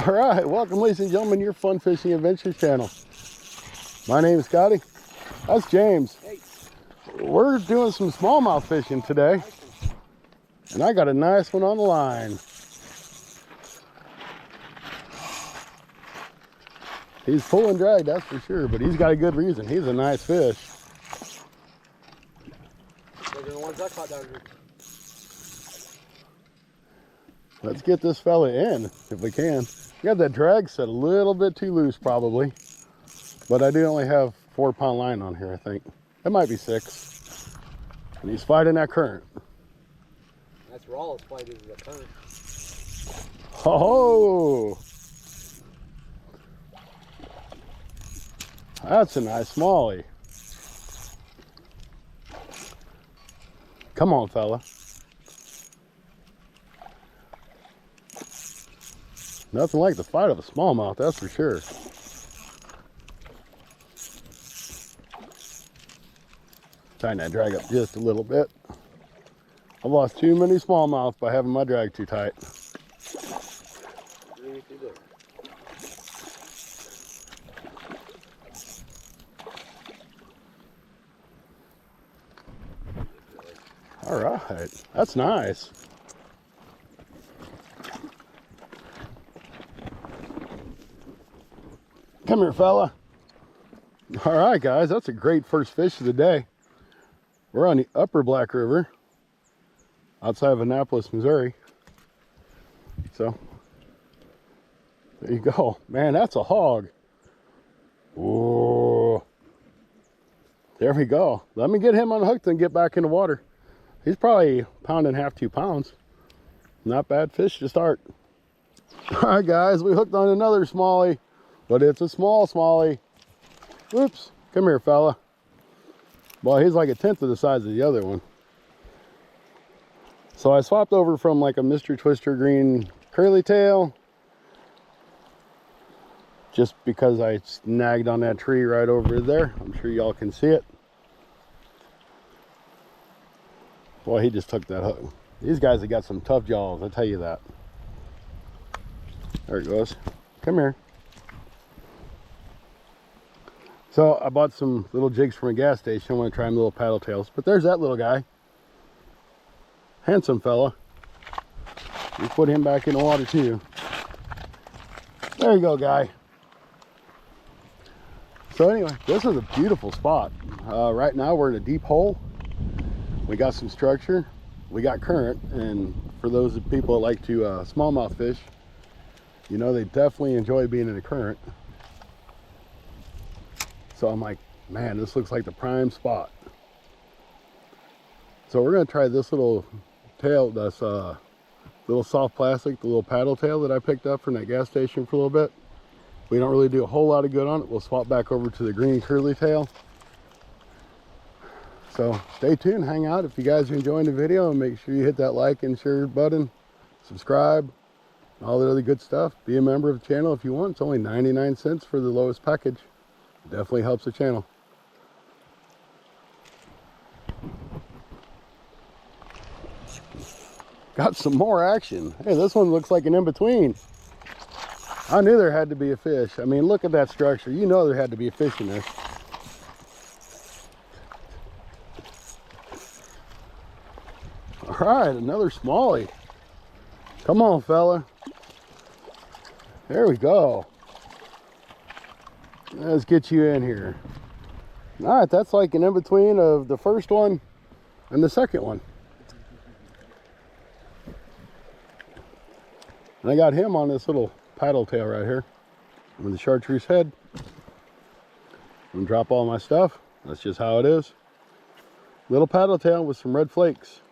All right, welcome ladies and gentlemen to your Fun Fishing Adventures channel. My name is Scotty. That's James. Hey. We're doing some smallmouth fishing today. And I got a nice one on the line. He's pull and drag, that's for sure, but he's got a good reason. He's a nice fish. Bigger than the ones I caught down here. Let's get this fella in if we can. Got that drag set a little bit too loose probably, but I do only have 4-pound line on here, I think. It might be 6. And he's fighting that current. That's where all his fight is the current. Oh, that's a nice smallie. Come on, fella. Nothing like the fight of a smallmouth, that's for sure. Trying to drag up just a little bit. I've lost too many smallmouth by having my drag too tight. All right, that's nice. Come here, fella. All right, guys, that's a great first fish of the day. We're on the upper Black River outside of Annapolis, Missouri. So there you go. Man, that's a hog. Whoa. There we go. Let me get him unhooked and get back in the water. He's probably 1.5 pounds, 2 pounds. Not bad fish to start. All right, guys, we hooked on another smallie. But it's a small smallie. Oops, come here, fella. Well, he's like 1/10 of the size of the other one. So I swapped over from like a Mr. Twister green curly tail, just because I snagged on that tree right over there. I'm sure y'all can see it. Boy, he just took that hook. These guys have got some tough jaws, I tell you that. There it goes. Come here. So I bought some little jigs from a gas station. I want to try them little paddle tails. But there's that little guy. Handsome fella. We put him back in the water too. There you go, guy. So anyway, this is a beautiful spot. Right now we're in a deep hole. We got some structure. We got current. And for those people that like to smallmouth fish, you know they definitely enjoy being in the current. So I'm like, man, this looks like the prime spot. So we're gonna try this little tail, that's little soft plastic, the little paddle tail that I picked up from that gas station for a little bit. We don't really do a whole lot of good on it. We'll swap back over to the green curly tail. So stay tuned, hang out. If you guys are enjoying the video, and make sure you hit that like and share button, subscribe, all the other good stuff. Be a member of the channel if you want. It's only 99 cents for the lowest package. Definitely helps the channel. Got some more action. Hey, this one looks like an in-between. I knew there had to be a fish. I mean, look at that structure. You know there had to be a fish in this. All right, another smallie. Come on, fella. There we go. Let's get you in here. All right, that's like an in-between of the first one and the second one. And I got him on this little paddle tail right here with the chartreuse head. I'm gonna drop all my stuff. That's just how it is. Little paddle tail with some red flakes.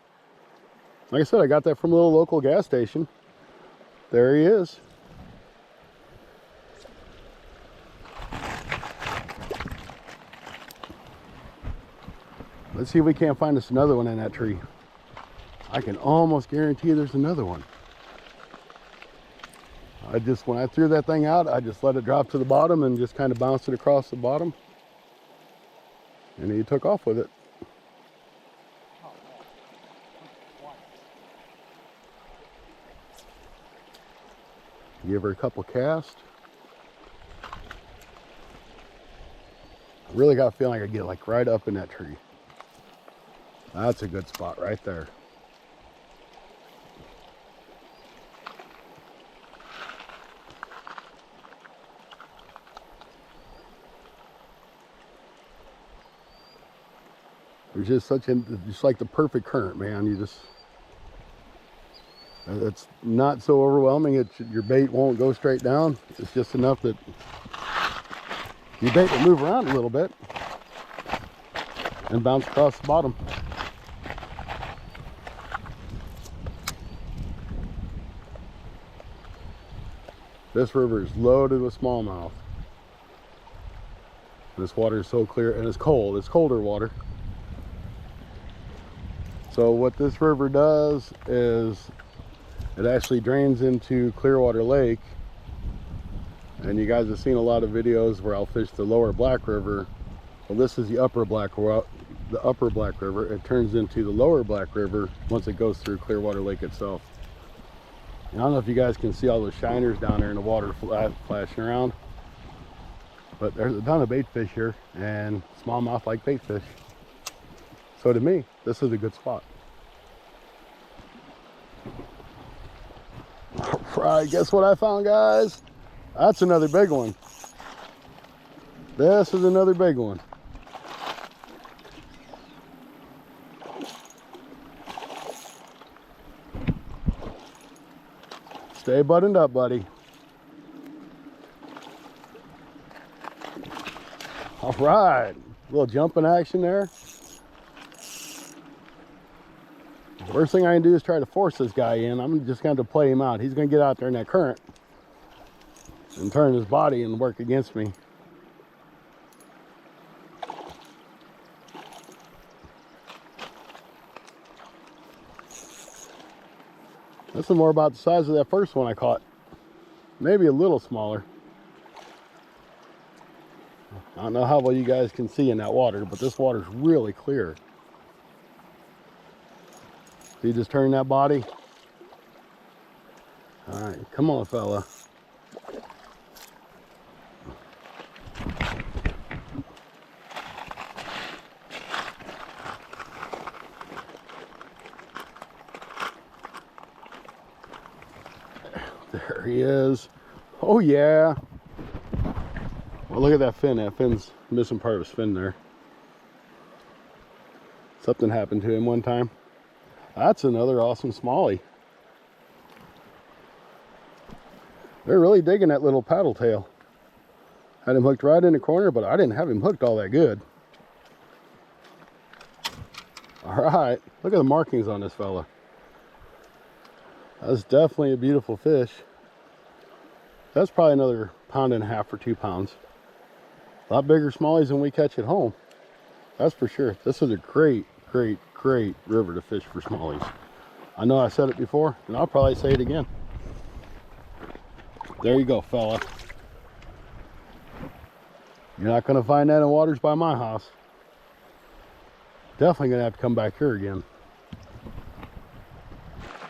Like I said, I got that from a little local gas station. There he is. Let's see if we can't find us another one in that tree. I can almost guarantee there's another one. When I threw that thing out, I just let it drop to the bottom and just kind of bounced it across the bottom. And he took off with it. Give her a couple casts. I really got a feeling I could get like right up in that tree. That's a good spot right there. There's just just like the perfect current, man. It's not so overwhelming. Your bait won't go straight down. It's just enough that your bait will move around a little bit and bounce across the bottom. This river is loaded with smallmouth. This water is so clear and it's cold. It's colder water. So what this river does is it actually drains into Clearwater Lake. And you guys have seen a lot of videos where I'll fish the lower Black River. Well, this is the upper Black River. It turns into the lower Black River once it goes through Clearwater Lake itself. And I don't know if you guys can see all those shiners down there in the water flashing around, but there's a ton of bait fish here, and smallmouth like bait fish. So to me, this is a good spot. All right, guess what I found, guys? That's another big one. This is another big one. Stay buttoned up, buddy. All right, a little jumping action there. First thing I can do is try to force this guy in. I'm just going to play him out. He's going to get out there in that current and turn his body and work against me. This is more about the size of that first one I caught. Maybe a little smaller. I don't know how well you guys can see in that water, but this water's really clear. See, just turn that body. All right, come on, fella. There he is. Oh yeah. Well, look at that fin. That fin's missing part of his fin there. Something happened to him one time. That's another awesome smallie. They're really digging that little paddle tail. Had him hooked right in the corner, but I didn't have him hooked all that good. All right, look at the markings on this fella. That's definitely a beautiful fish. That's probably another 1.5 pounds or 2 pounds. A lot bigger smallies than we catch at home. That's for sure. This is a great river to fish for smallies. I know I said it before, and I'll probably say it again. There you go, fella. You're not going to find that in waters by my house. Definitely going to have to come back here again.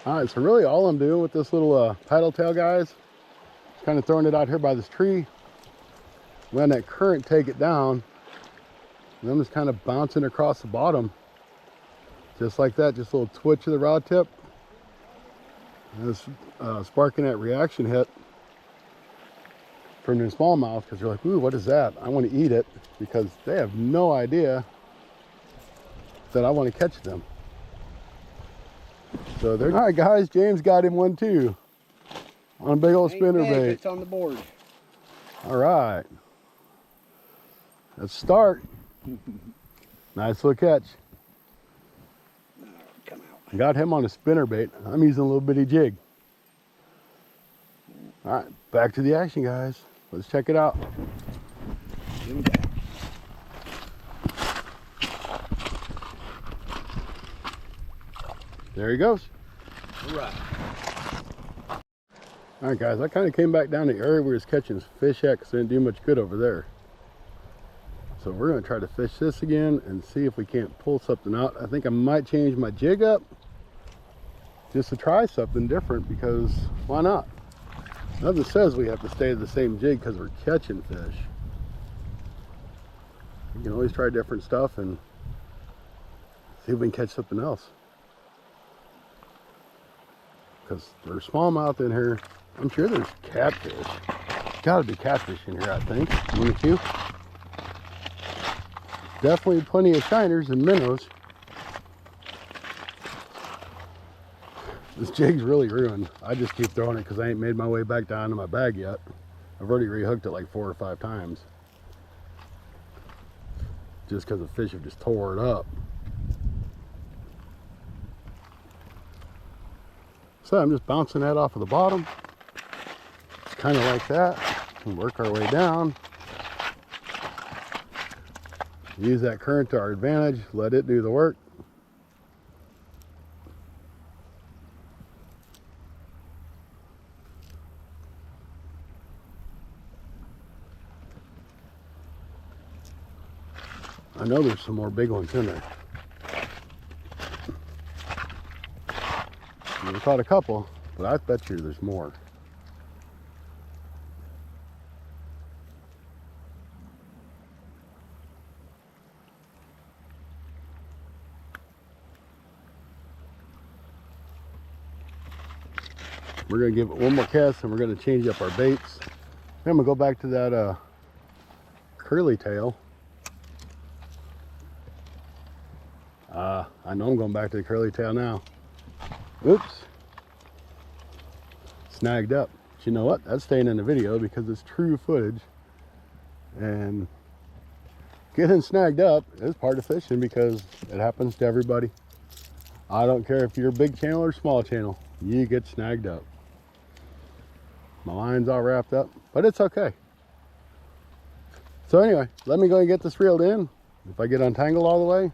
All right, so really all I'm doing with this little paddle tail, guys, is kind of throwing it out here by this tree. Letting that current take it down. And I'm just kind of bouncing across the bottom. Just like that, just a little twitch of the rod tip. And it's sparking that reaction hit from the smallmouth, because you're like, ooh, what is that? I want to eat it, because they have no idea that I want to catch them. So they're, all right, guys, James got him one too on a big old spinner bait. It's on the board. All right, let's start. Nice little catch. Come out. Got him on a spinner bait. I'm using a little bitty jig. All right, back to the action, guys. Let's check it out. There he goes. All right. All right, guys, I kind of came back down to the area where he was catching fish at, because it didn't do much good over there. So we're going to try to fish this again and see if we can't pull something out. I think I might change my jig up just to try something different, because why not? Nothing says we have to stay at the same jig because we're catching fish. You can always try different stuff and see if we can catch something else. Because there's smallmouth in here. I'm sure there's catfish. Gotta be catfish in here, I think. Wouldn't you? Definitely plenty of shiners and minnows. This jig's really ruined. I just keep throwing it because I ain't made my way back down to my bag yet. I've already rehooked it like 4 or 5 times. Just because the fish have just tore it up. So I'm just bouncing that off of the bottom. It's kind of like that. And work our way down. Use that current to our advantage. Let it do the work. I know there's some more big ones in there. We caught a couple, but I bet you there's more. We're gonna give it one more cast and we're gonna change up our baits. Then I'm gonna go back to that curly tail. I know I'm going back to the curly tail now. Oops. Snagged up. But you know what? That's staying in the video because it's true footage. And getting snagged up is part of fishing because it happens to everybody. I don't care if you're a big channel or small channel. You get snagged up. My line's all wrapped up, but it's okay. So anyway, let me go and get this reeled in. If I get untangled all the way,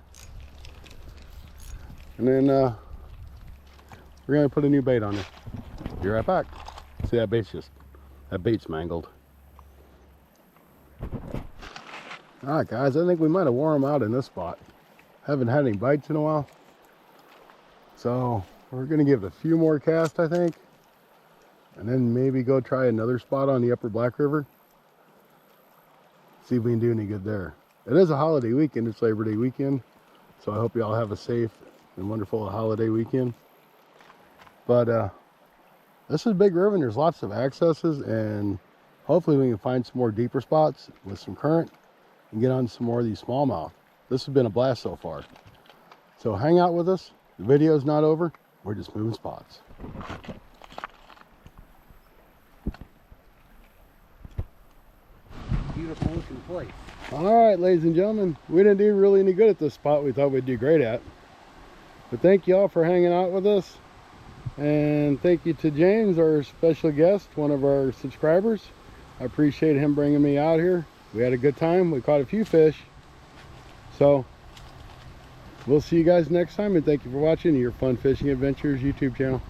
and then we're gonna put a new bait on it. Be right back. See, that bait's mangled. All right, guys, I think we might have wore them out in this spot. Haven't had any bites in a while. So we're gonna give it a few more casts, I think. And then maybe go try another spot on the upper Black River. See if we can do any good there. It is a holiday weekend, it's Labor Day weekend. So I hope you all have a safe and wonderful holiday weekend. But this is Big River and there's lots of accesses, and hopefully we can find some more deeper spots with some current and get on some more of these smallmouth. This has been a blast so far. So hang out with us. The video's not over. We're just moving spots. Beautiful looking place. All right, ladies and gentlemen, we didn't do really any good at this spot we thought we'd do great at. But thank you all for hanging out with us. And thank you to James, our special guest, one of our subscribers. I appreciate him bringing me out here. We had a good time. We caught a few fish. So we'll see you guys next time, and thank you for watching your Fun Fishing Adventures YouTube channel.